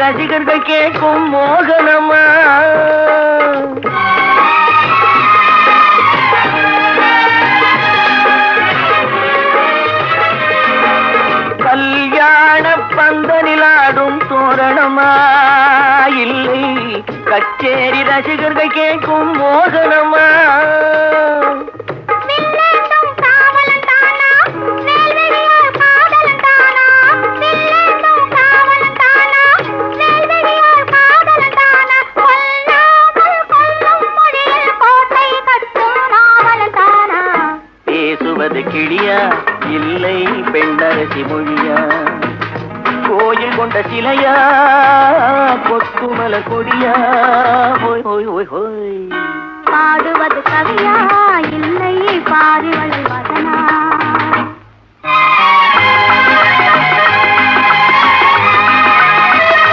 ரசிகர்கள் கேட்கும் மோகனமா கல்யாண பந்தனிலாடும் தோரணமா இல்லை கச்சேரி ரசிகர்கள் கேட்கும் மோகனமா கிளியா இல்லை பெண்ணரசி மொழியா கோயில் கொண்ட சிலையா கொத்துமல கொடியா பாடுவது கவியா இல்லை பாரிவளை வதனா